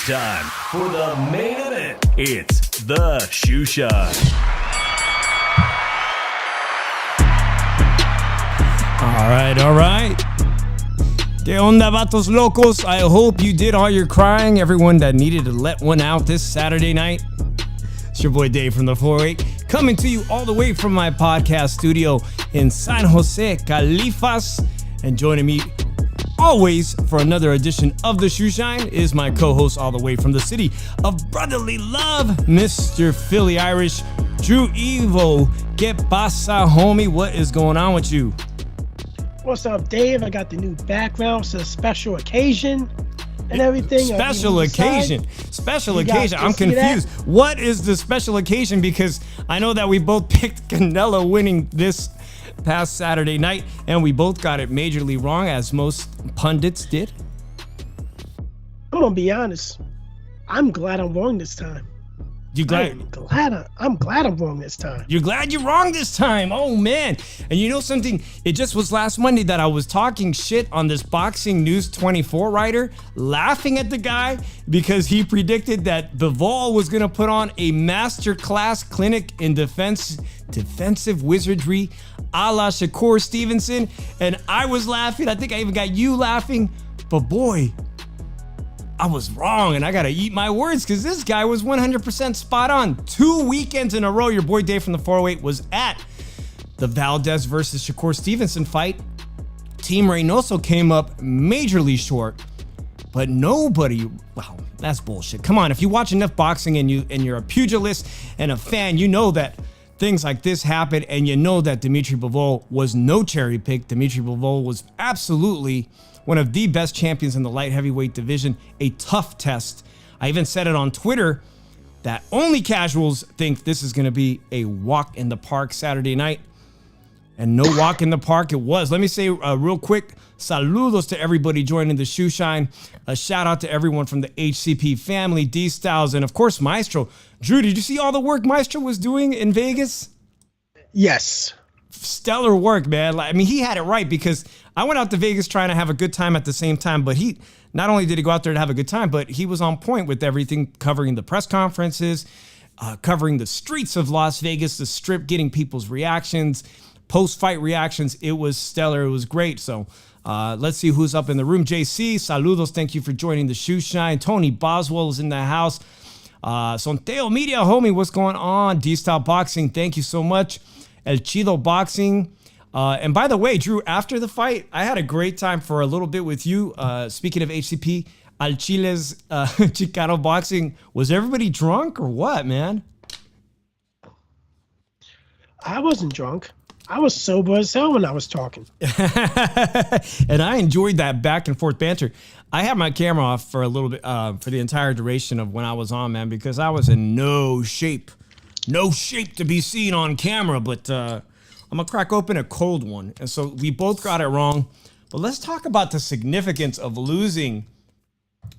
time for the main event. It's the Shoeshine. All right. ¿Qué onda, vatos locos? I hope you did all your crying. Everyone that needed to let one out this Saturday night. It's your boy Dave from the 408, coming to you all the way from my podcast studio in San Jose, Califas. And joining me always for another edition of the Shoeshine is my co-host all the way from the city of brotherly love, Mr. Philly Irish, Drew Evo. ¿Qué pasa, homie? What is going on with you? What's up, Dave? I got the new background. It's a special occasion and everything. Special occasion. I'm confused. What is the special occasion? Because I know that we both picked Canelo winning this past Saturday night, and we both got it majorly wrong, as most pundits did. I'm gonna be honest. I'm glad I'm wrong this time. You glad? I'm glad I'm wrong this time. You're glad you're wrong this time. Oh man. And you know something? It just was last Monday that I was talking shit on this Boxing News 24 writer, laughing at the guy because he predicted that Bivol was gonna put on a masterclass clinic in defensive wizardry a la Shakur Stevenson. And I was laughing. I think I even got you laughing. But boy, I was wrong, and I gotta eat my words because this guy was 100% spot on. 2 weekends in a row, your boy Dave from the 408 was at the Valdez versus Shakur Stevenson fight. Team Reynoso came up majorly short, but nobody, well, that's bullshit. Come on, if you watch enough boxing and you're a pugilist and a fan, you know that things like this happen, and you know that Dimitri Bivol was no cherry pick. Dimitri Bivol was absolutely one of the best champions in the light heavyweight division, a tough test. I even said it on Twitter that only casuals think this is going to be a walk in the park Saturday night. And no walk in the park it was. Let me say real quick, saludos to everybody joining the Shoeshine. A shout out to everyone from the HCP family, D-Styles, and of course Maestro. Drew, did you see all the work Maestro was doing in Vegas? Yes. Stellar work, man. I mean, he had it right because I went out to Vegas trying to have a good time at the same time, but he not only did he go out there to have a good time, but he was on point with everything, covering the press conferences, covering the streets of Las Vegas, the Strip, getting people's reactions, post-fight reactions. It was stellar. It was great. So let's see who's up in the room. JC, saludos. Thank you for joining the Shoeshine. Tony Boswell is in the house. Sonteo Media, homie, what's going on? D-Style Boxing, thank you so much. El Chido Boxing. And by the way, Drew, after the fight, I had a great time for a little bit with you. Speaking of HCP, Al Chile's Chicano Boxing. Was everybody drunk or what, man? I wasn't drunk. I was sober as hell when I was talking. And I enjoyed that back and forth banter. I had my camera off for a little bit, for the entire duration of when I was on, man, because I was in no shape to be seen on camera, but I'm gonna crack open a cold one. And so we both got it wrong, but let's talk about the significance of losing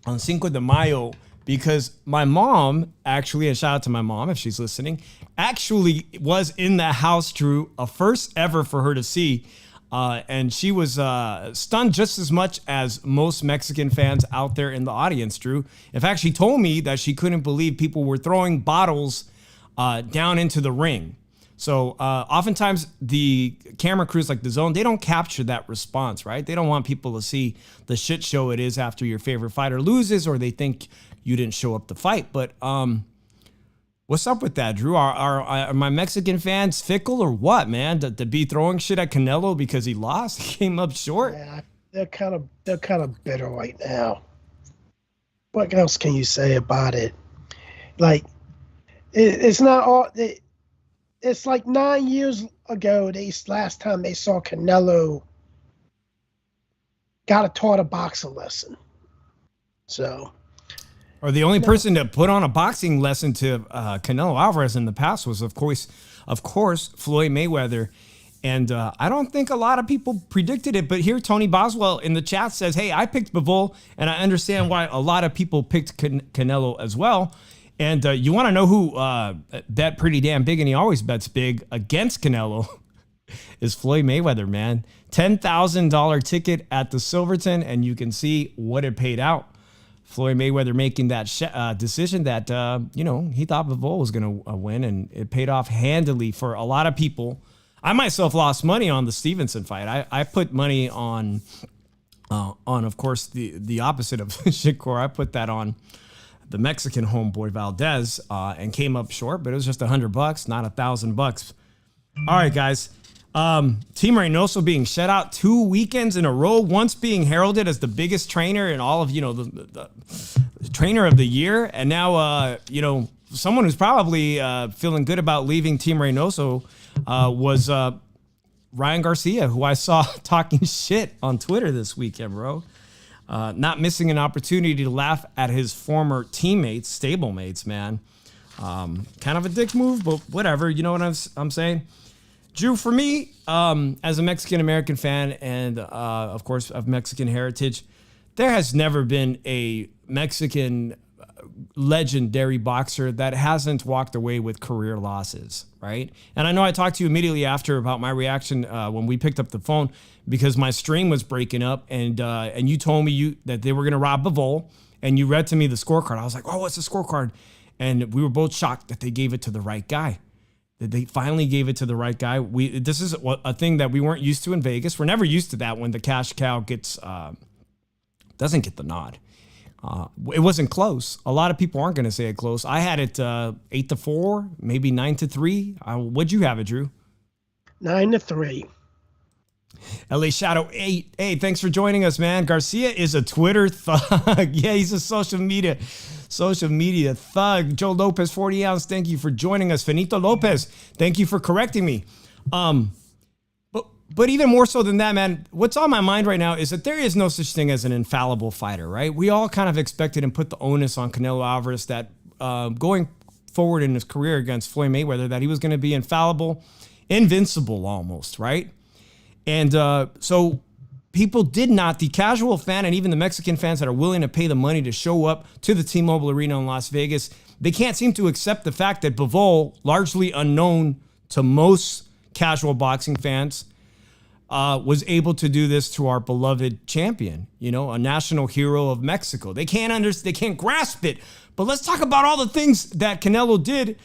on Cinco de Mayo, because my mom actually, and shout out to my mom if she's listening, actually was in the house, Drew, a first ever for her to see. And she was stunned just as much as most Mexican fans out there in the audience, Drew. In fact, she told me that she couldn't believe people were throwing bottles down into the ring. So oftentimes the camera crews like The Zone, they don't capture that response, right? They don't want people to see the shit show it is after your favorite fighter loses, or they think you didn't show up to fight. But what's up with that, Drew? Are my Mexican fans fickle or what, man? To be throwing shit at Canelo because he lost, he came up short? Yeah, they're kind of bitter right now. What else can you say about it? Like, it's not all. It's like 9 years ago, last time they saw Canelo got taught a boxing lesson. So, or the only person to put on a boxing lesson to Canelo Alvarez in the past was, of course, Floyd Mayweather. And I don't think a lot of people predicted it, but here Tony Boswell in the chat says, hey, I picked Bivol, and I understand why a lot of people picked Canelo as well. And you want to know who bet pretty damn big, and he always bets big against Canelo, is Floyd Mayweather, man. $10,000 ticket at the Silverton, and you can see what it paid out. Floyd Mayweather making that decision that, he thought Bivol was going to win, and it paid off handily for a lot of people. I myself lost money on the Stevenson fight. I put money on of course, the opposite of Shakur. I put that on the Mexican homeboy Valdez and came up short, but it was just $100, not $1,000. All right, guys. Team Reynoso being shut out 2 weekends in a row, once being heralded as the biggest trainer in all of, the trainer of the year. And now, someone who's probably feeling good about leaving Team Reynoso was Ryan Garcia, who I saw talking shit on Twitter this weekend, bro. Not missing an opportunity to laugh at his former teammates, stablemates, man. Kind of a dick move, but whatever. You know what I'm saying? Drew, for me, as a Mexican-American fan and, of course, of Mexican heritage, there has never been a Mexican legendary boxer that hasn't walked away with career losses, right? And I know I talked to you immediately after about my reaction when we picked up the phone because my stream was breaking up, and you told me that they were going to rob Bivol, and you read to me the scorecard. I was like, oh, what's the scorecard? And we were both shocked that they gave it to the right guy. That they finally gave it to the right guy. This is a thing that we weren't used to in Vegas. We're never used to that when the cash cow doesn't get the nod. It wasn't close. A lot of people aren't going to say it close. I had it 8-4, maybe 9-3. What'd you have it, Drew? 9-3. LA Shadow 8. Hey, thanks for joining us, man. Garcia is a Twitter thug. Yeah, he's a social media thug. Joe Lopez, 40 ounce. Thank you for joining us. Finito Lopez, thank you for correcting me. But even more so than that, man, what's on my mind right now is that there is no such thing as an infallible fighter, right? We all kind of expected and put the onus on Canelo Alvarez that going forward in his career against Floyd Mayweather, that he was going to be infallible, invincible almost, right? And so people did not, the casual fan and even the Mexican fans that are willing to pay the money to show up to the T-Mobile Arena in Las Vegas, they can't seem to accept the fact that Bivol, largely unknown to most casual boxing fans, was able to do this to our beloved champion, a national hero of Mexico. They can't grasp it. But let's talk about all the things that Canelo did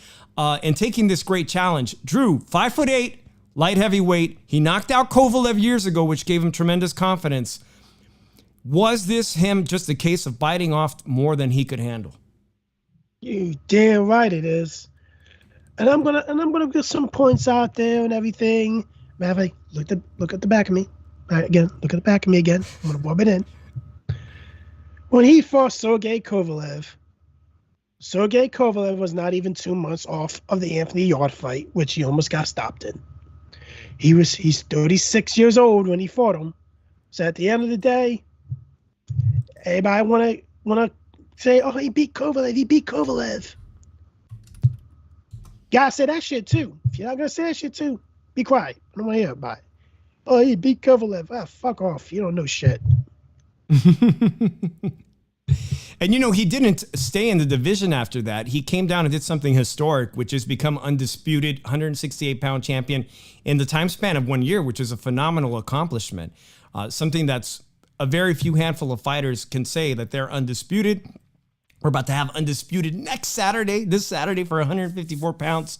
in taking this great challenge. Drew, 5'8", light heavyweight. He knocked out Kovalev years ago, which gave him tremendous confidence. Was this him just a case of biting off more than he could handle? You damn right it is. And I'm gonna get some points out there and everything. Maverick, look at the back of me. Again, look at the back of me again. I'm gonna rub it in. When he fought Sergey Kovalev was not even 2 months off of the Anthony Yard fight, which he almost got stopped in. He's 36 years old when he fought him. So at the end of the day, everybody wanna say, oh, he beat Kovalev. Gotta say that shit too. If you're not gonna say that shit too, be quiet. I don't want to hear about it. Oh, he beat Kovalev. Fuck off. You don't know shit. And, he didn't stay in the division after that. He came down and did something historic, which is become undisputed 168-pound champion in the time span of 1 year, which is a phenomenal accomplishment. Something that's a very few handful of fighters can say that they're undisputed. We're about to have undisputed this Saturday for 154 pounds.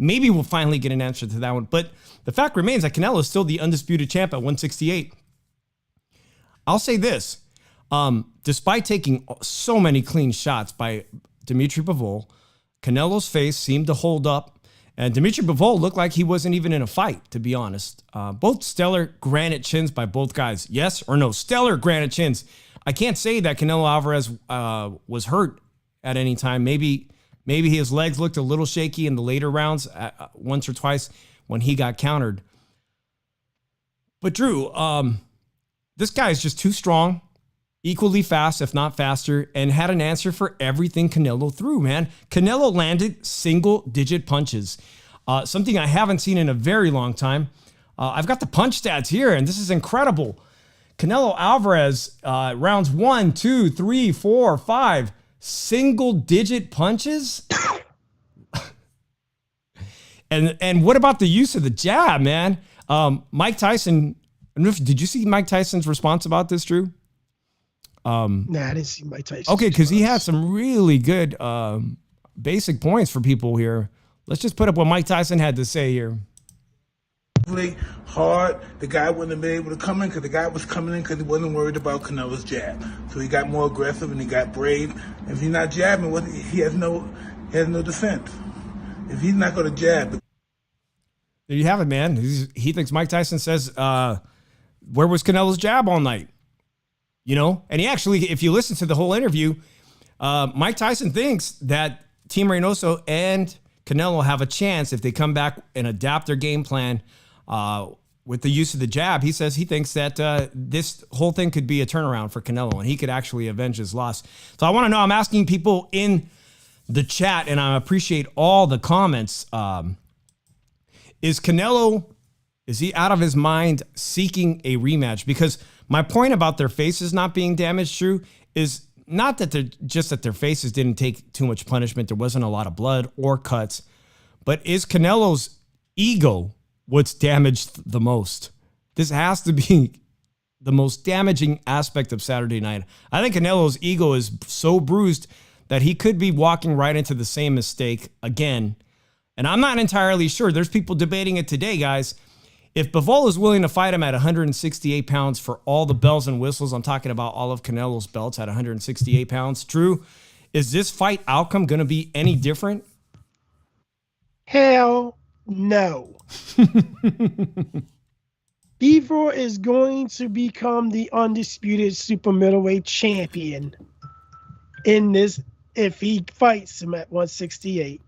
Maybe we'll finally get an answer to that one. But the fact remains that Canelo is still the undisputed champ at 168. I'll say this. Despite taking so many clean shots by Dimitri Bivol, Canelo's face seemed to hold up. And Dimitri Bivol looked like he wasn't even in a fight, to be honest. Both stellar granite chins by both guys. Yes or no? Stellar granite chins. I can't say that Canelo Alvarez was hurt at any time. Maybe his legs looked a little shaky in the later rounds once or twice when he got countered. But Drew, this guy is just too strong, equally fast, if not faster, and had an answer for everything Canelo threw, man. Canelo landed single-digit punches, something I haven't seen in a very long time. I've got the punch stats here, and this is incredible. Canelo Alvarez, rounds 1, 2, 3, 4, 5, single-digit punches? And what about the use of the jab, man? Mike Tyson, did you see Mike Tyson's response about this, Drew? Nah, I didn't see Mike Tyson. Okay, because he had some really good basic points for people here. Let's just put up what Mike Tyson had to say here. Hard, the guy wouldn't have been able to come in because the guy was coming in because he wasn't worried about Canelo's jab. So he got more aggressive and he got brave. If he's not jabbing, he has no defense. If he's not going to jab. There you have it, man. He thinks Mike Tyson says, where was Canelo's jab all night? You know, and he actually, if you listen to the whole interview, Mike Tyson thinks that Team Reynoso and Canelo have a chance if they come back and adapt their game plan with the use of the jab. He says he thinks that this whole thing could be a turnaround for Canelo and he could actually avenge his loss. So I want to know, I'm asking people in the chat, and I appreciate all the comments. Is he out of his mind seeking a rematch? Because my point about their faces not being damaged, Drew, is not that that their faces didn't take too much punishment. There wasn't a lot of blood or cuts, but is Canelo's ego what's damaged the most? This has to be the most damaging aspect of Saturday night. I think Canelo's ego is so bruised that he could be walking right into the same mistake again. And I'm not entirely sure. There's people debating it today, guys. If Bivol is willing to fight him at 168 pounds for all the bells and whistles, I'm talking about all of Canelo's belts at 168 pounds. Drew, is this fight outcome going to be any different? Hell no. Bivol is going to become the undisputed super middleweight champion in this if he fights him at 168.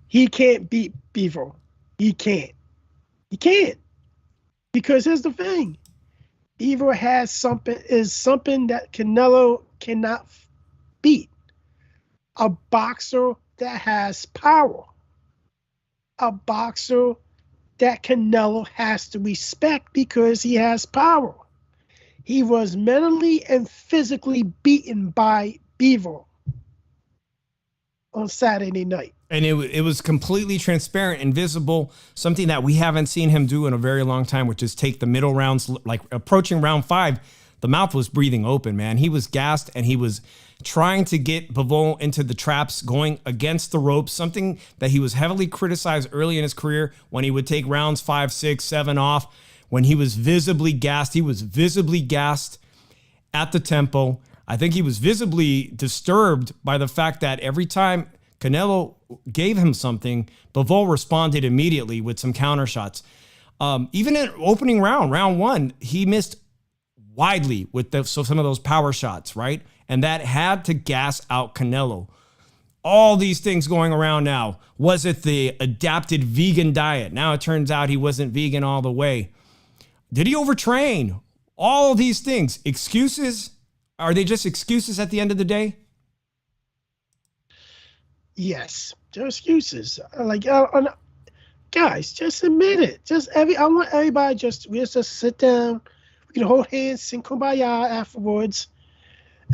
He can't beat Bivol. He can't. He can't. Because here's the thing. Bivol has something that Canelo cannot beat. A boxer that has power. A boxer that Canelo has to respect because he has power. He was mentally and physically beaten by Bivol on Saturday night. And it was completely transparent and visible, something that we haven't seen him do in a very long time, which is take the middle rounds, like approaching round 5, the mouth was breathing open, man. He was gassed and he was trying to get Bivol into the traps, going against the ropes, something that he was heavily criticized early in his career when he would take rounds 5, 6, 7 off, when he was visibly gassed. He was visibly gassed at the tempo. I think he was visibly disturbed by the fact that every time Canelo gave him something, Bivol responded immediately with some counter shots. Even in opening round 1, he missed widely with some of those power shots, right? And that had to gas out Canelo. All these things going around now. Was it the adapted vegan diet? Now it turns out he wasn't vegan all the way. Did he overtrain? All of these things. Excuses? Are they just excuses at the end of the day? Yes, they're excuses. Guys, just admit it. I want everybody just sit down. We can hold hands, sing kumbaya afterwards,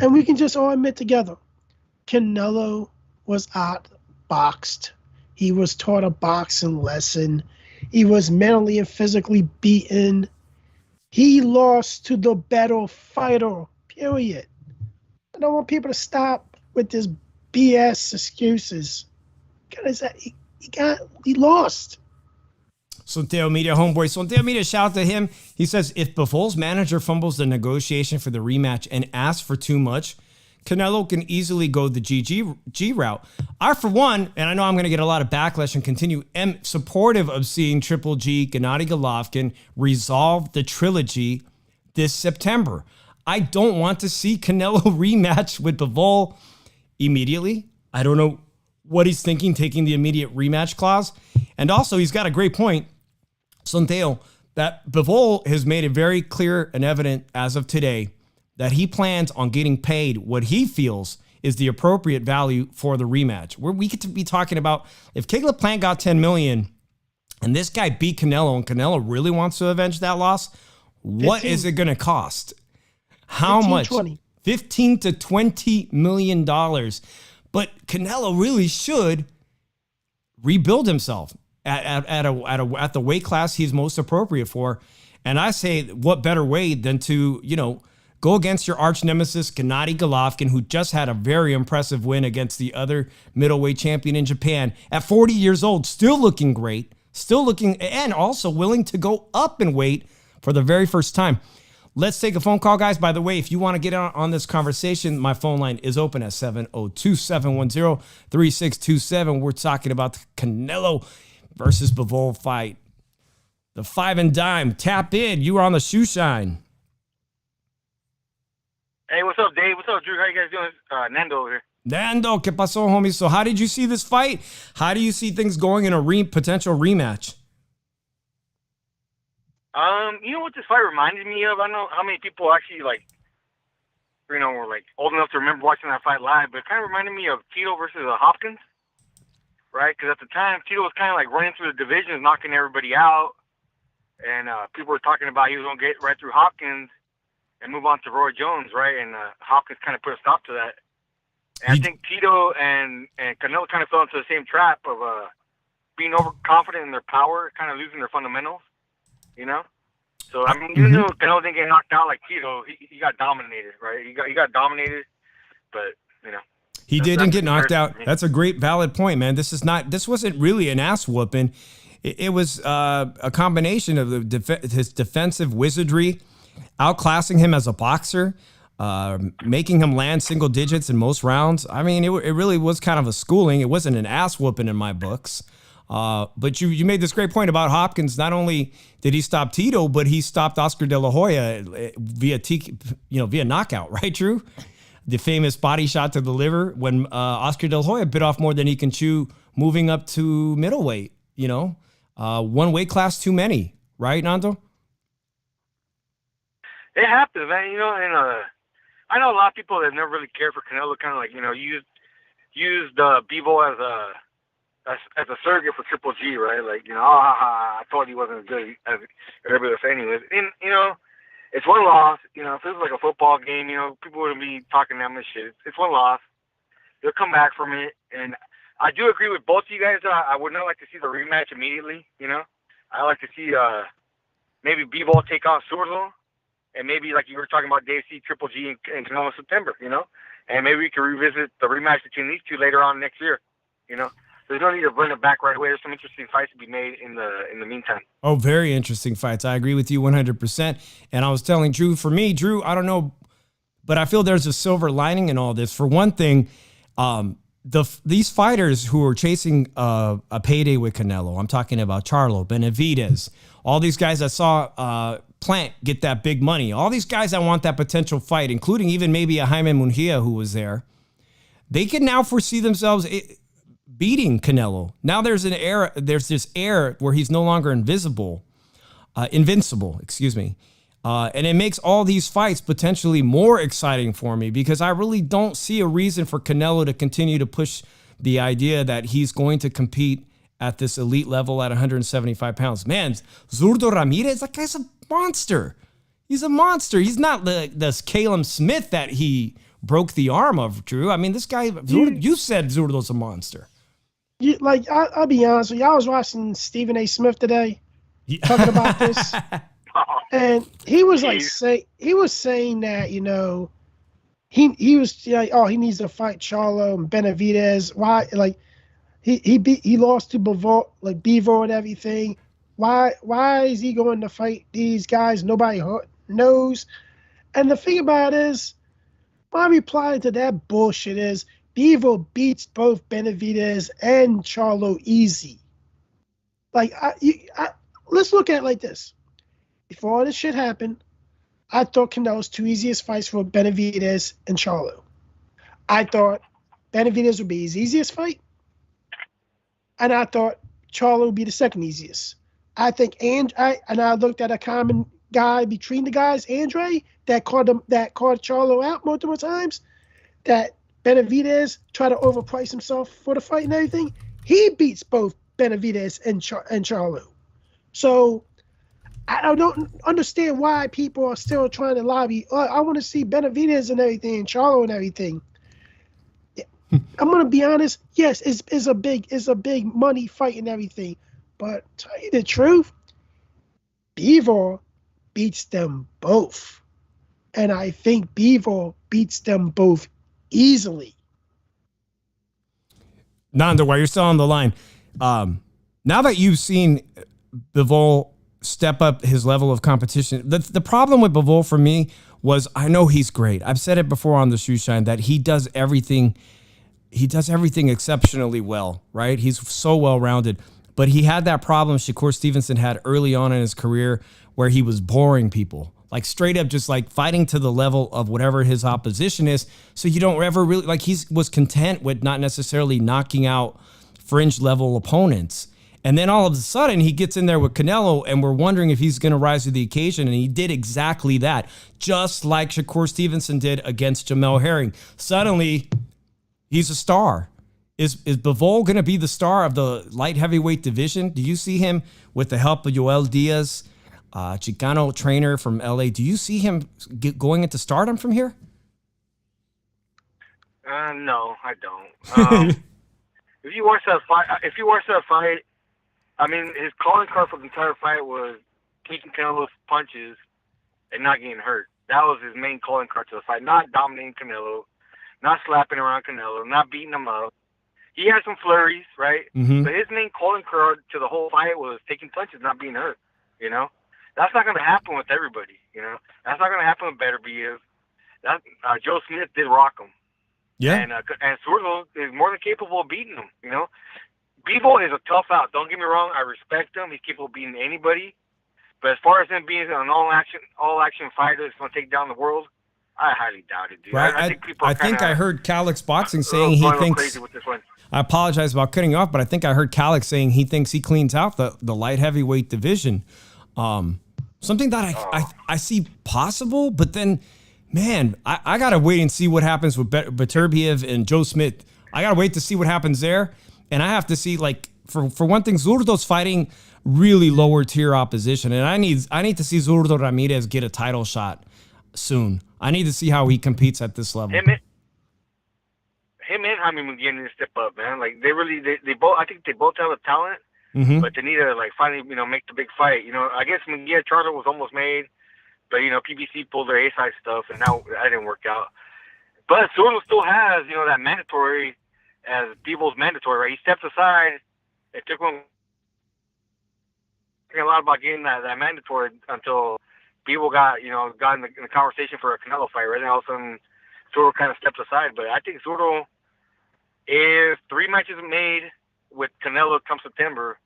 and we can just all admit together. Canelo was outboxed. He was taught a boxing lesson. He was mentally and physically beaten. He lost to the better fighter, period. I don't want people to stop with this BS excuses. He lost. Sonteo Media homeboy. Sonteo Media, shout out to him. He says, if Bivol's manager fumbles the negotiation for the rematch and asks for too much, Canelo can easily go the GG route. I, for one, and I know I'm going to get a lot of backlash and continue, am supportive of seeing Triple G, Gennady Golovkin resolve the trilogy this September. I don't want to see Canelo rematch with Bivol immediately. I don't know what he's thinking, taking the immediate rematch clause. And also, he's got a great point, Sonteo, that Bivol has made it very clear and evident as of today that he plans on getting paid what he feels is the appropriate value for the rematch. Where we could be talking about if Caleb Plant got $10 million and this guy beat Canelo and Canelo really wants to avenge that loss, what 15. is it going to cost? How 15, much? 20. $15 to $20 million. But Canelo really should rebuild himself at the weight class he's most appropriate for. And I say, what better way than to, Go against your arch nemesis, Gennady Golovkin, who just had a very impressive win against the other middleweight champion in Japan at 40 years old, still looking great, still looking, and also willing to go up in weight for the very first time. Let's take a phone call, guys. By the way, if you want to get on this conversation, my phone line is open at 702-710-3627. We're talking about the Canelo versus Bivol fight. The 5 and Dime. Tap in. You are on the Shoeshine. Hey, what's up, Dave? What's up, Drew? How you guys doing? Nando over here. Nando, ¿qué pasó, homie? So how did you see this fight? How do you see things going in a potential rematch? You know what this fight reminded me of? I don't know how many people actually, like, you know, were, like, old enough to remember watching that fight live, but it kind of reminded me of Tito versus Hopkins, right? Because at the time, Tito was kind of, like, running through the divisions, knocking everybody out, and people were talking about he was going to get right through Hopkins and move on to Roy Jones, right? And Hopkins kind of put a stop to that. And I think Tito and Canelo kind of fell into the same trap of being overconfident in their power, kind of losing their fundamentals, you know? So, I mean, even though Canelo didn't get knocked out like Tito, he got dominated, right? He got dominated, but, you know. He didn't get knocked out. That's a great, valid point, man. This wasn't really an ass whooping. It was a combination of his defensive wizardry, outclassing him as a boxer, making him land single digits in most rounds. I mean, it really was kind of a schooling. It wasn't an ass whooping in my books. But you made this great point about Hopkins. Not only did he stop Tito, but he stopped Oscar De La Hoya via knockout, right, Drew? The famous body shot to the liver when Oscar De La Hoya bit off more than he can chew, moving up to middleweight. You know, one weight class too many, right, Nando? It happens, man. You know, and I know a lot of people that never really cared for Canelo, kind of like, you know, used Bivol as a surrogate for Triple G, right? Like, you know, I thought he wasn't as good as everybody was saying he was. And, you know, it's one loss. You know, if it was like a football game, you know, people wouldn't be talking that much shit. It's one loss. They'll come back from it. And I do agree with both of you guys. I would not like to see the rematch immediately, you know. I like to see maybe Bivol take on Zurdo. And maybe, like you were talking about, Dave, see Triple G in Canelo in September, you know? And maybe we can revisit the rematch between these two later on next year, you know? There's no need to bring it back right away. There's some interesting fights to be made in the meantime. Oh, very interesting fights. I agree with you 100%. And I was telling Drew, for me, Drew, I don't know, but I feel there's a silver lining in all this. For one thing, these fighters who are chasing a payday with Canelo, I'm talking about Charlo, Benavidez, all these guys I saw Plant get that big money, all these guys that want that potential fight, including even maybe a Jaime Munguia who was there, they can now foresee themselves beating Canelo. Now there's this air where he's no longer invincible, excuse me. And it makes all these fights potentially more exciting for me because I really don't see a reason for Canelo to continue to push the idea that he's going to compete at this elite level at 175 pounds. Man, Zurdo Ramirez, that guy's a monster. He's a monster. He's not this Caleb Smith that he broke the arm of, Drew. I mean, this guy, you said Zurdo's a monster. I'll be honest with you. I was watching Stephen A. Smith today talking about this. And he was saying that, you know, he was like, oh, he needs to fight Charlo and Benavidez. Why? Like, he lost to Bivol and everything. Why is he going to fight these guys? Nobody knows. And the thing about it is, my reply to that bullshit is Bivol beats both Benavidez and Charlo easy. Like, let's look at it like this. Before all this shit happened, I thought Canelo's two easiest fights were Benavidez and Charlo. I thought Benavidez would be his easiest fight, and I thought Charlo would be the second easiest. I think I looked at a common guy between the guys, Andre, that caught Charlo out multiple times, that Benavidez tried to overprice himself for the fight and everything. He beats both Benavidez and Charlo. So I don't understand why people are still trying to lobby. I want to see Benavidez and everything, and Charlo and everything. I'm gonna be honest. Yes, it's a big money fight and everything. But tell you the truth, Bivol beats them both. And I think Bivol beats them both easily. Nando, while you're still on the line, now that you've seen Bivol step up his level of competition, the problem with Bivol for me was, I know he's great. I've said it before on the Shoeshine that he does everything exceptionally well, right? He's so well-rounded. But he had that problem Shakur Stevenson had early on in his career where he was boring people. Like straight up just like fighting to the level of whatever his opposition is. So you don't ever really, like he was content with not necessarily knocking out fringe level opponents. And then all of a sudden he gets in there with Canelo and we're wondering if he's going to rise to the occasion. And he did exactly that, just like Shakur Stevenson did against Jamel Herring. Suddenly he's a star. Is Bivol going to be the star of the light heavyweight division? Do you see him with the help of Yoel Diaz, Chicano trainer from LA? Do you see him going into stardom from here? No, I don't. If you watch that fight, I mean, his calling card for the entire fight was taking Canelo's punches and not getting hurt. That was his main calling card to the fight. Not dominating Canelo, not slapping around Canelo, not beating him up. He had some flurries, right? Mm-hmm. But his main calling card to the whole fight was taking punches, not being hurt. You know, that's not going to happen with everybody. You know, that's not going to happen with Beterbiev. That Joe Smith did rock him. Yeah. And Zurdo is more than capable of beating him. You know, Bivol is a tough out. Don't get me wrong. I respect him. He's capable of beating anybody. But as far as him being an all-action fighter that's going to take down the world, I highly doubt it, dude. Right. I think I heard Calix Boxing saying he thinks. Crazy with this one. I apologize about cutting you off, but I think I heard Calix saying he thinks he cleans out the light heavyweight division. Something that I see possible, but then, man, I got to wait and see what happens with Beterbiev and Joe Smith. I got to wait to see what happens there. And I have to see, like, for one thing, Zurdo's fighting really lower tier opposition. And I need to see Zurdo Ramirez get a title shot soon. I need to see how he competes at this level. Him and Jaime Munguia need to step up, man. Like they both, I think they both have the talent, but they need to like finally, make the big fight. I guess Munguia charter was almost made, but PBC pulled their A-side stuff, and now that didn't work out. But Zurdo still has, that mandatory as Bivol's mandatory, right? He steps aside. It took him a lot about getting that mandatory until Bivol got in the conversation for a Canelo fight, right? And all of a sudden, Zurdo kind of steps aside. But I think Zurdo, if 3 matches made with Canelo come September,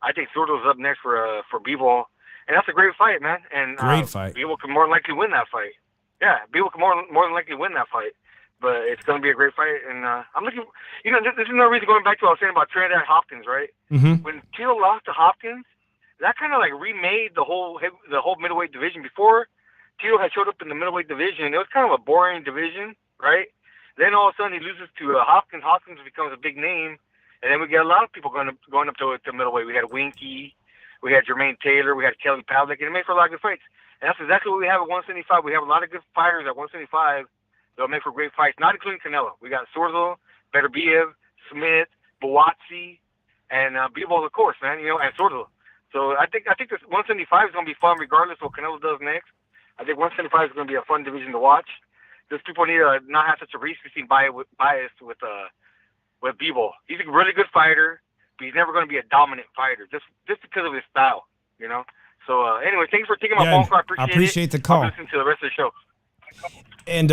I think Zurdo's up next for Bivol. And that's a great fight, man. And great fight. Bivol can more than likely win that fight. Yeah, Bivol can more than likely win that fight. But it's going to be a great fight. And I'm looking, this is no reason going back to what I was saying about Trinidad Hopkins, right? Mm-hmm. When Tito lost to Hopkins, that kind of like remade the whole middleweight division. Before Tito had showed up in the middleweight division, it was kind of a boring division, right? Then all of a sudden he loses to Hopkins. Hopkins becomes a big name, and then we get a lot of people going up to middleweight. We had Winky, we had Jermaine Taylor, we had Kelly Pavlik, and it made for a lot of good fights. And that's exactly what we have at 175. We have a lot of good fighters at 175 that'll make for great fights, not including Canelo. We got Zurdo, Beterbiev, Smith, Buatsi, and Bivol, of course, man. And Zurdo. So I think this 175 is going to be fun regardless of what Canelo does next. I think 175 is going to be a fun division to watch. Just people need to not have such a recency bias with Bivol. He's a really good fighter, but he's never going to be a dominant fighter just because of his style, So anyway, thanks for taking my phone call. I appreciate the call. I'll listen to the rest of the show. And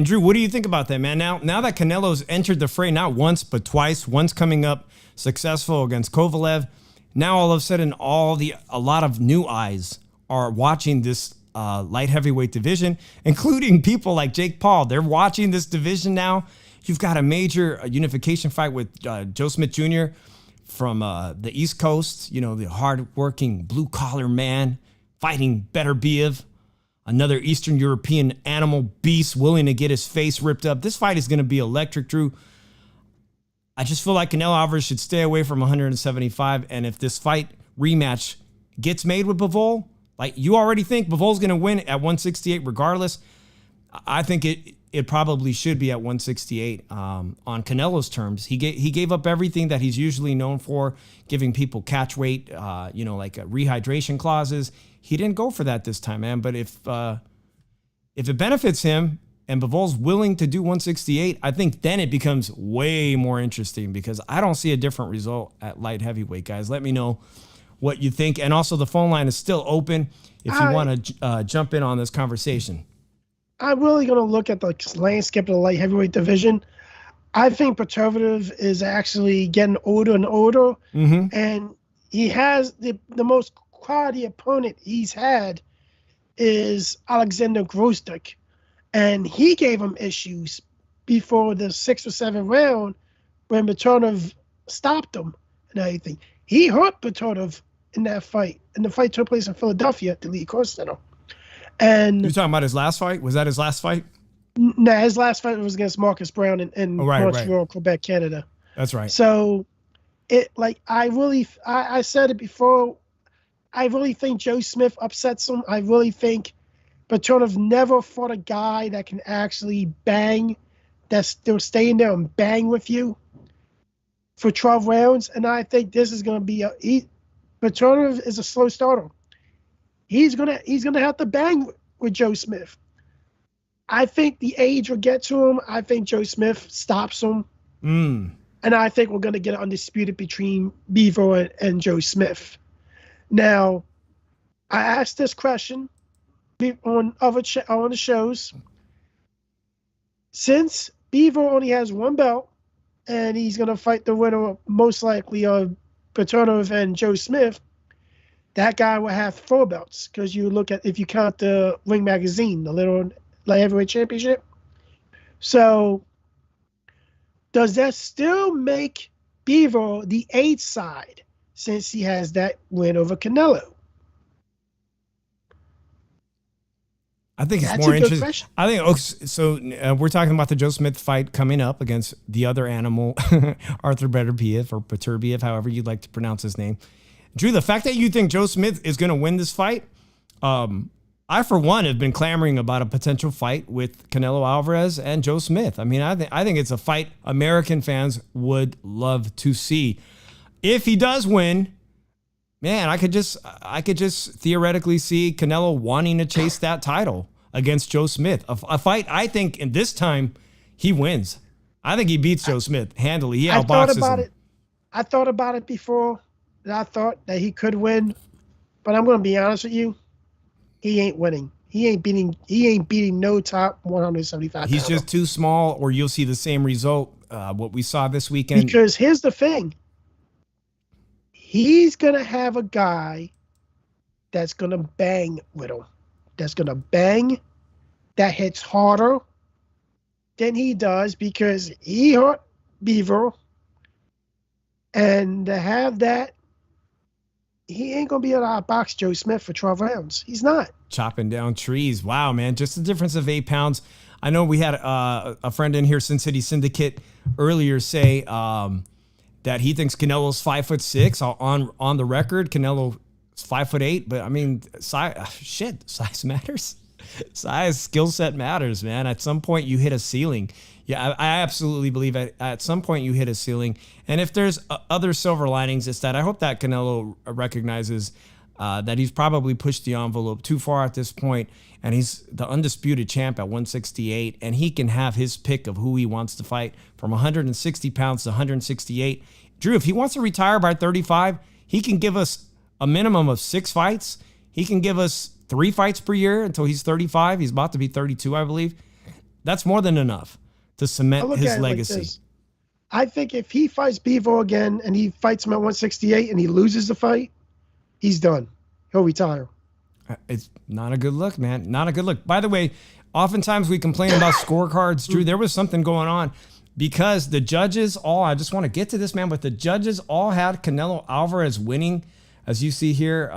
Drew, what do you think about that, man? Now that Canelo's entered the fray not once but twice, once coming up successful against Kovalev, now all of a sudden a lot of new eyes are watching this light heavyweight division, including people like Jake Paul. They're watching this division now. You've got a major unification fight with Joe Smith Jr. from the East Coast, the hard-working blue-collar man fighting Beterbiev, another Eastern European animal beast willing to get his face ripped up. This fight is going to be electric, Drew. I just feel like Canelo Alvarez should stay away from 175, and if this fight rematch gets made with Bivol, like you already think Bivol's going to win at 168 regardless, I think it probably should be at 168 on Canelo's terms. He gave up everything that he's usually known for, giving people catch weight, like rehydration clauses. He didn't go for that this time, man. But if if it benefits him and Bivol's willing to do 168, I think then it becomes way more interesting because I don't see a different result at light heavyweight, guys. Let me know what you think. And also the phone line is still open if you want to jump in on this conversation. I'm really going to look at the landscape of the light heavyweight division. I think Petrov is actually getting older and older, and he has the most quality opponent he's had is Alexander Grosdick, and he gave him issues before the 6th or 7th round when Petrov stopped him and everything. He hurt Petrov in that fight, and the fight took place in Philadelphia at the Lee Court Center. And you're talking about his last fight? Was that his last fight? No, his last fight was against Marcus Brown in Montreal, Quebec, Canada. That's right. So, I said it before. I really think Joe Smith upsets him. I really think Petrov never fought a guy that can actually bang, that's still staying there and bang with you for 12 rounds. And I think this is going to be Petrov is a slow starter. He's gonna have to bang with Joe Smith. I think the age will get to him. I think Joe Smith stops him. And I think we're going to get an undisputed between Bivol and Joe Smith. Now, I asked this question on the shows. Since Bivol only has one belt, and he's going to fight the winner most likely of Petrov and Joe Smith, that guy will have 4 belts because you look at, if you count the Ring Magazine, the little light heavyweight championship. So does that still make Bivol the 8th side since he has that win over Canelo? I think it's more interesting. I think so. We're talking about the Joe Smith fight coming up against the other animal, Arthur Beterbiev or Beterbiev, however you'd like to pronounce his name. Drew, the fact that you think Joe Smith is going to win this fight, I, for one, have been clamoring about a potential fight with Canelo Alvarez and Joe Smith. I mean, I think it's a fight American fans would love to see. If he does win, man, I could just theoretically see Canelo wanting to chase that title against Joe Smith. A fight, I think, in this time, he wins. I think he beats Joe Smith handily. He outboxes him. I thought about it before. And I thought that he could win, but I'm going to be honest with you. He ain't winning. He ain't beating no top 175. He's just too small, or you'll see the same result. What we saw this weekend. Because here's the thing. He's going to have a guy that's going to bang with him. That's going to bang, that hits harder than he does because he hurt Bivol. And to have that, he ain't going to be able to outbox Joe Smith for 12 rounds. He's not. Chopping down trees. Wow, man. Just the difference of 8 pounds. I know we had a friend in here, Sin City Syndicate, earlier say that he thinks Canelo's 5'6". On the record, Canelo's 5'8". But I mean, size matters. Size, skill set matters, man. At some point, you hit a ceiling. Yeah, I absolutely believe at some point you hit a ceiling. And if there's other silver linings, it's that I hope that Canelo recognizes that he's probably pushed the envelope too far at this point, and he's the undisputed champ at 168, and he can have his pick of who he wants to fight from 160 pounds to 168. Drew, if he wants to retire by 35, he can give us a minimum of 6 fights. He can give us 3 fights per year until he's 35. He's about to be 32, I believe. That's more than enough to cement his legacy. Like, I think if he fights Bivol again and he fights him at 168 and he loses the fight, he's done. He'll retire. It's not a good look, man. Not a good look. By the way, oftentimes we complain about scorecards. Drew, there was something going on because the judges I just want to get to this, man, but the judges all had Canelo Alvarez winning. As you see here,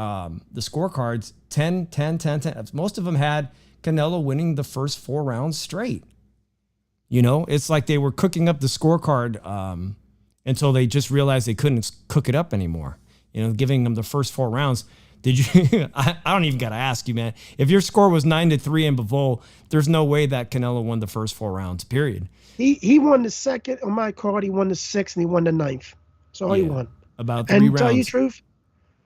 the scorecards, 10, 10, 10, 10. Most of them had Canelo winning the first 4 rounds straight. You know, it's like they were cooking up the scorecard until they just realized they couldn't cook it up anymore. You know, giving them the first 4 rounds. Did you? I don't even got to ask you, man. If your score was 9-3 in Bivol, there's no way that Canelo won the first 4 rounds, period. He won the second on my card. He won the 6th and he won the 9th. That's all he won. About 3 rounds. And to tell you the truth,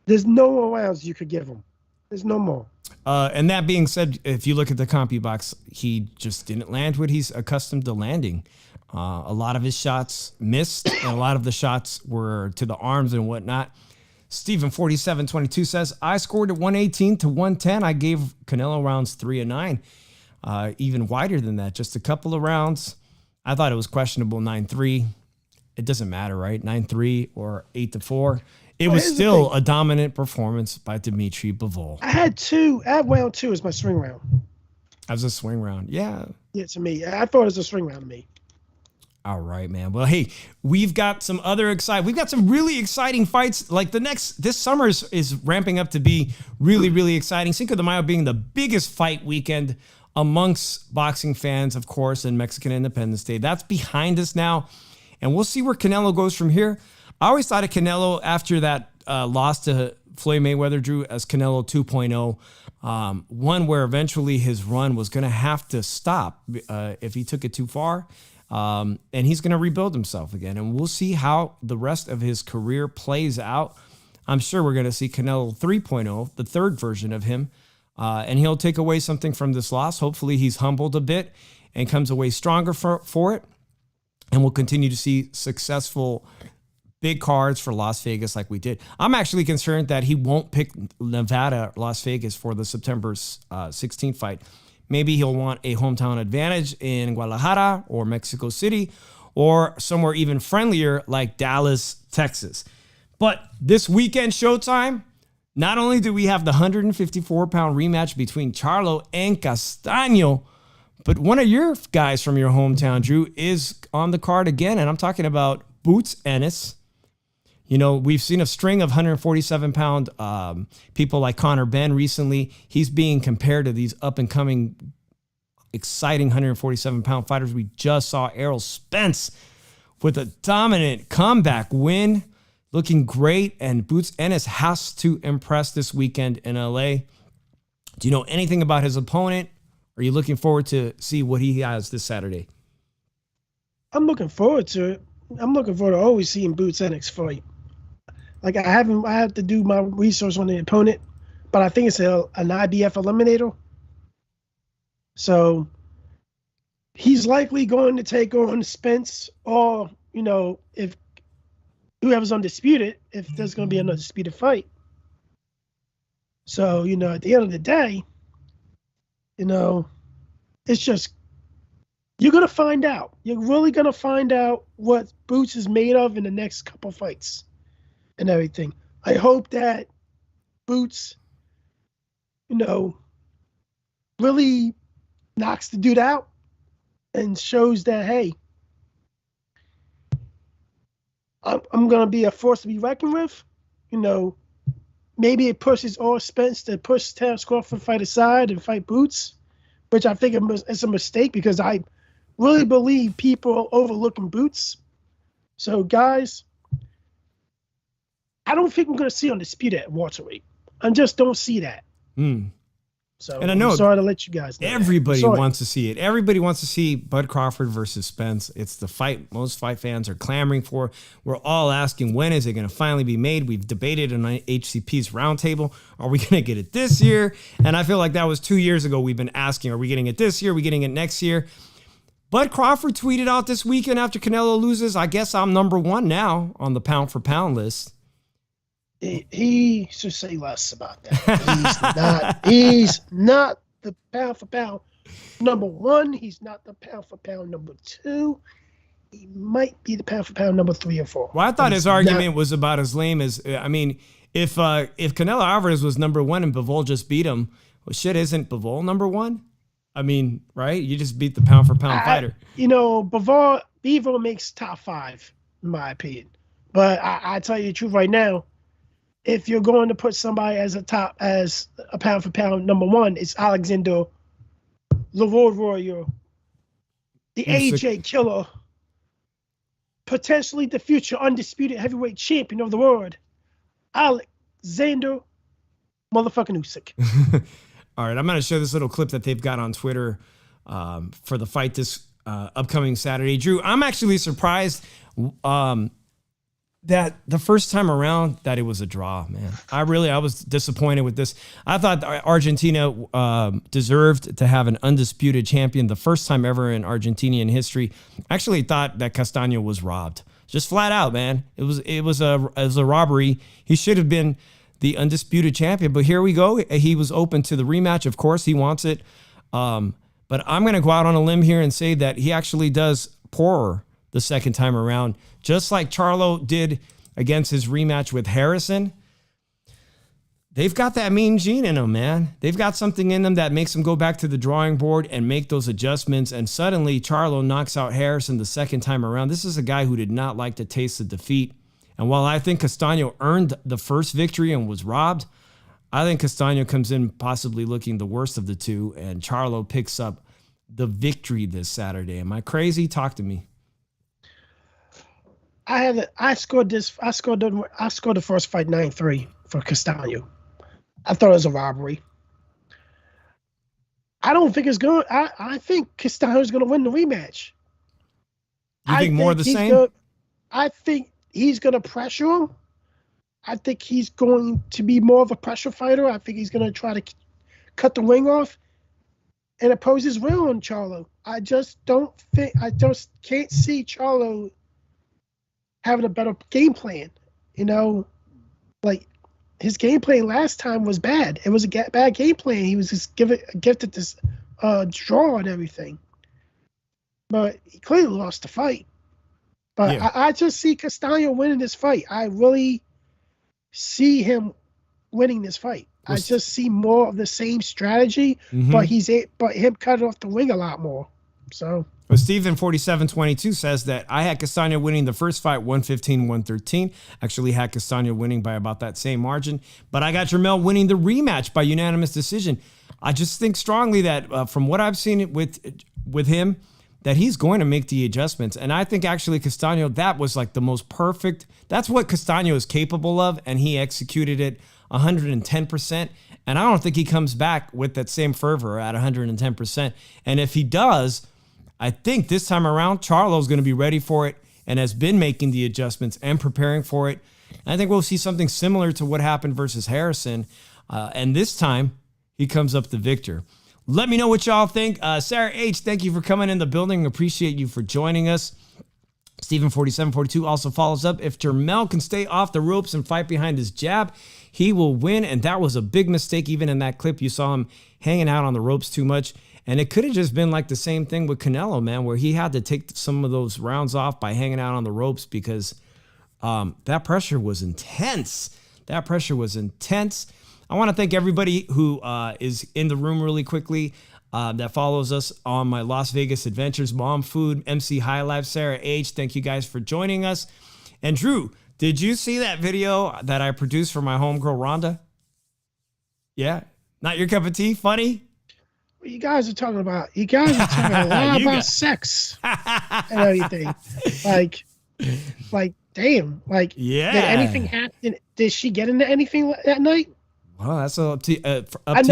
there's no more rounds you could give him. There's no more. And that being said, if you look at the CompuBox, he just didn't land what he's accustomed to landing. A lot of his shots missed, and a lot of the shots were to the arms and whatnot. Steven 4722 says, I scored at 118 to 110. I gave Canelo rounds 3 and 9. Even wider than that, just a couple of rounds. I thought it was questionable 9-3. It doesn't matter, right? 9-3 or 8-4. It was still a dominant performance by Dimitri Bivol. I had round 2 as my swing round. As a swing round, yeah. Yeah, to me. I thought it was a swing round to me. All right, man. Well, hey, we've got some really exciting fights. Like this summer is ramping up to be really, really exciting. Cinco de Mayo being the biggest fight weekend amongst boxing fans, of course, in Mexican Independence Day. That's behind us now, and we'll see where Canelo goes from here. I always thought of Canelo after that loss to Floyd Mayweather, Drew, as Canelo 2.0, one where eventually his run was going to have to stop if he took it too far. And he's going to rebuild himself again. And we'll see how the rest of his career plays out. I'm sure we're going to see Canelo 3.0, the third version of him. And he'll take away something from this loss. Hopefully he's humbled a bit and comes away stronger for it. And we'll continue to see successful big cards for Las Vegas like we did. I'm actually concerned that he won't pick Nevada, Las Vegas for the September 16th fight. Maybe he'll want a hometown advantage in Guadalajara or Mexico City or somewhere even friendlier like Dallas, Texas. But this weekend Showtime, not only do we have the 154-pound rematch between Charlo and Castaño, but one of your guys from your hometown, Drew, is on the card again, and I'm talking about Boots Ennis. You know, we've seen a string of 147-pound people like Conor Benn recently. He's being compared to these up-and-coming, exciting 147-pound fighters. We just saw Errol Spence with a dominant comeback win, looking great. And Boots Ennis has to impress this weekend in LA. Do you know anything about his opponent? Are you looking forward to see what he has this Saturday? I'm looking forward to it. I'm looking forward to always seeing Boots Ennis fight. Like I have to do my research on the opponent, but I think it's an IBF eliminator. So he's likely going to take on Spence, or, you know, if whoever's undisputed, if there's going to be an undisputed fight. So, you know, at the end of the day, you know, it's just, you're going to find out. You're really going to find out what Boots is made of in the next couple fights and everything. I hope that Boots, you know, really knocks the dude out and shows that, hey, I'm going to be a force to be reckoned with. You know, maybe it pushes all Spence to push Terence Crawford fight aside and fight Boots, which I think it's a mistake because I really believe people are overlooking Boots. So, guys, I don't think we're going to see undisputed at welterweight. I just don't see that. So, and I know, I'm sorry to let you guys know. Everybody wants to see it. Everybody wants to see Bud Crawford versus Spence. It's the fight most fight fans are clamoring for. We're all asking, when is it going to finally be made? We've debated on HCP's roundtable. Are we going to get it this year? And I feel like that was 2 years ago. We've been asking, are we getting it this year? Are we getting it next year? Bud Crawford tweeted out this weekend after Canelo loses, I guess I'm number one now on the pound for pound list. He should say less about that. He's not the pound for pound number one. He's not the pound for pound number two. He might be the pound for pound number 3 or 4. Well, I thought his argument was about as lame as, I mean, if Canelo Alvarez was number one and Bivol just beat him, well, shit, isn't Bivol number one? I mean, right? You just beat the pound for pound fighter. You know, Bivol makes top 5, in my opinion. But I tell you the truth right now, if you're going to put somebody as a pound for pound number 1, it's Alexander Leroy, the AJ killer, potentially the future undisputed heavyweight champion of the world, Alexander motherfucking Usyk. All right, I'm going to show this little clip that they've got on Twitter for the fight this upcoming Saturday. Drew, I'm actually surprised that the first time around that it was a draw, man. I was disappointed with this. I thought Argentina deserved to have an undisputed champion the first time ever in Argentinian history. I actually thought that Castaño was robbed. Just flat out, man. It was a robbery. He should have been the undisputed champion, but here we go. He was open to the rematch. Of course, he wants it. But I'm going to go out on a limb here and say that he actually does poorer the second time around, just like Charlo did against his rematch with Harrison. They've got that mean gene in them, man. They've got something in them that makes them go back to the drawing board and make those adjustments. And suddenly Charlo knocks out Harrison the second time around. This is a guy who did not like to taste the defeat. And while I think Castaño earned the first victory and was robbed, I think Castaño comes in possibly looking the worst of the two, and Charlo picks up the victory this Saturday. Am I crazy? Talk to me. I scored the first fight 9-3 for Castaño. I thought it was a robbery. I don't think it's going. I think Castaño's going to win the rematch. You think more of the same? I think he's going to pressure him. I think he's going to be more of a pressure fighter. I think he's going to try to cut the wing off and impose his will on Charlo. I just can't see Charlo having a better game plan. Like his game plan last time was bad. It was a bad game plan. He was just gifted this draw and everything. But he clearly lost the fight. But yeah. I just see Castaño winning this fight. I really see him winning this fight. I just see more of the same strategy, but him cutting off the wing a lot more. So. Well, Steven 4722 says that I had Castaño winning the first fight 115-113. Actually had Castaño winning by about that same margin, but I got Jermell winning the rematch by unanimous decision. I just think strongly that from what I've seen with him, that he's going to make the adjustments. And I think actually Castaño, that was like the most perfect. That's what Castaño is capable of, and he executed it 110%. And I don't think he comes back with that same fervor at 110%. And if he does, I think this time around, Charlo's going to be ready for it and has been making the adjustments and preparing for it. And I think we'll see something similar to what happened versus Harrison. And this time, he comes up the victor. Let me know what y'all think. Sarah H., thank you for coming in the building. Appreciate you for joining us. Stephen 4742 also follows up. If Jermell can stay off the ropes and fight behind his jab, he will win. And that was a big mistake. Even in that clip, you saw him hanging out on the ropes too much. And it could have just been like the same thing with Canelo, man, where he had to take some of those rounds off by hanging out on the ropes because that pressure was intense. I want to thank everybody who is in the room really quickly that follows us on my Las Vegas adventures. Mom Food, MC High Life, Sarah H. Thank you guys for joining us. And Drew, did you see that video that I produced for my homegirl Rhonda? Yeah? Not your cup of tea? Funny? What you guys are talking about? You guys are talking a lot about sex and everything. Like, damn. Like, yeah. Did anything happen? Did she get into anything that night? Well, that's up to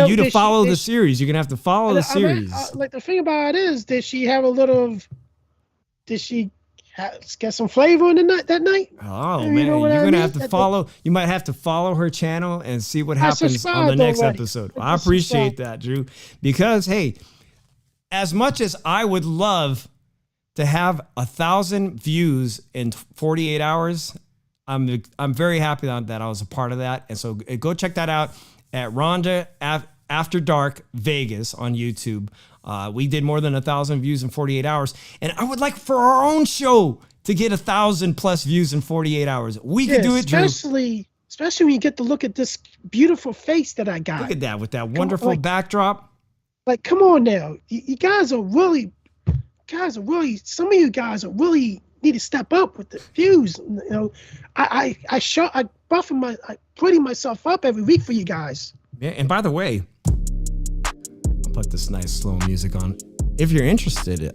you to follow the series. You're going to have to follow the series. Like, the thing about it is, did she get some flavor in that night? Oh, man. You're going to have to follow. You might have to follow her channel and see what happens on the next episode. I appreciate that, Drew. Because, hey, as much as I would love to have 1,000 views in 48 hours, I'm very happy that I was a part of that. And so go check that out at Rhonda After Dark Vegas on YouTube. We did more than 1,000 views in 48 hours. And I would like for our own show to get 1,000+ views in 48 hours. We could do it, Drew. Especially when you get to look at this beautiful face that I got. Look at that with that wonderful backdrop. Like, come on now. You guys are really, some of you guys are really need to step up with the views. I putting myself up every week for you guys. Yeah, and by the way, I'll put this nice slow music on. If you're interested,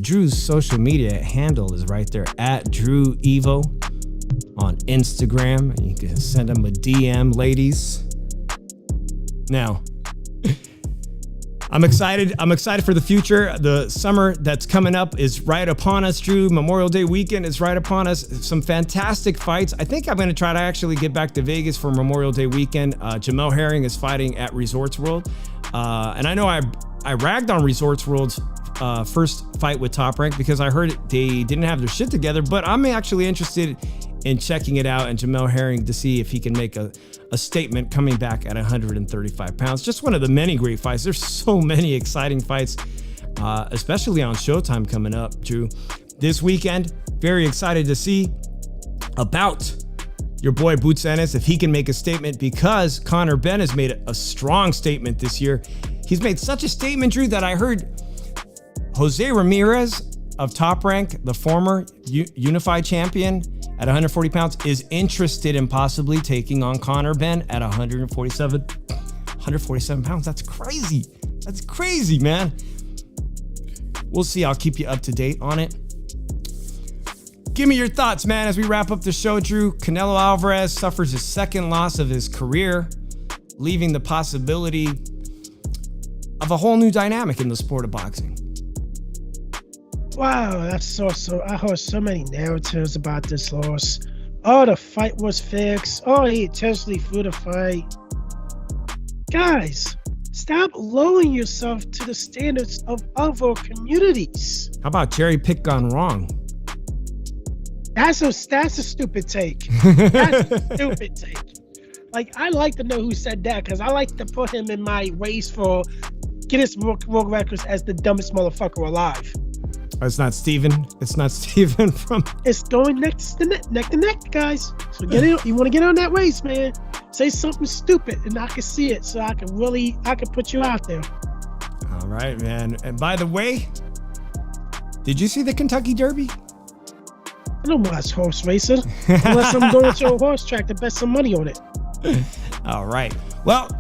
Drew's social media handle is right there at Drew Evo on Instagram. You can send him a DM, ladies. Now, I'm excited. I'm excited for the future. The summer that's coming up is right upon us, Drew. Memorial Day weekend is right upon us. Some fantastic fights. I think I'm going to try to actually get back to Vegas for Memorial Day weekend. Jamel Herring is fighting at Resorts World. And I know I ragged on Resorts World's first fight with Top Rank because I heard they didn't have their shit together, but I'm actually interested in checking it out and Jamel Herring to see if he can make a statement coming back at 135 pounds. Just one of the many great fights. There's so many exciting fights, especially on Showtime coming up, Drew. This weekend, very excited to see about your boy Boots Ennis, if he can make a statement, because Conor Benn has made a strong statement this year. He's made such a statement, Drew, that I heard Jose Ramirez of Top Rank, the former unified champion at 140 pounds, is interested in possibly taking on Conor Benn at 147 pounds. That's crazy. That's crazy, man. We'll see. I'll keep you up to date on it. Give me your thoughts, man, as we wrap up the show, Drew. Canelo Alvarez suffers his second loss of his career, leaving the possibility of a whole new dynamic in the sport of boxing. Wow, that's so. I heard so many narratives about this loss. Oh, the fight was fixed. Oh, he intentionally threw the fight. Guys, stop lowering yourself to the standards of other communities. How about cherry pick gone wrong? That's a stupid take. That's a stupid take. Like, I like to know who said that, because I like to put him in my race for Guinness World Records as the dumbest motherfucker alive. It's not Steven. It's not Steven from... It's going neck to neck, guys. So get it. You want to get on that race, man. Say something stupid and I can see it, so I can put you out there. All right, man. And by the way, did you see the Kentucky Derby? I don't watch horse racing unless I'm going to a horse track to bet some money on it. All right. Well,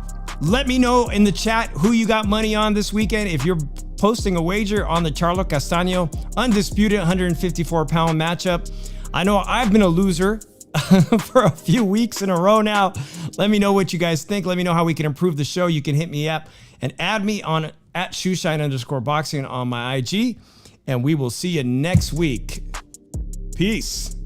let me know in the chat who you got money on this weekend. If you're posting a wager on the Charlo Castaño undisputed 154-pound matchup. I know I've been a loser for a few weeks in a row now. Let me know what you guys think. Let me know how we can improve the show. You can hit me up and add me on at Shoeshine_boxing on my IG. And we will see you next week. Peace.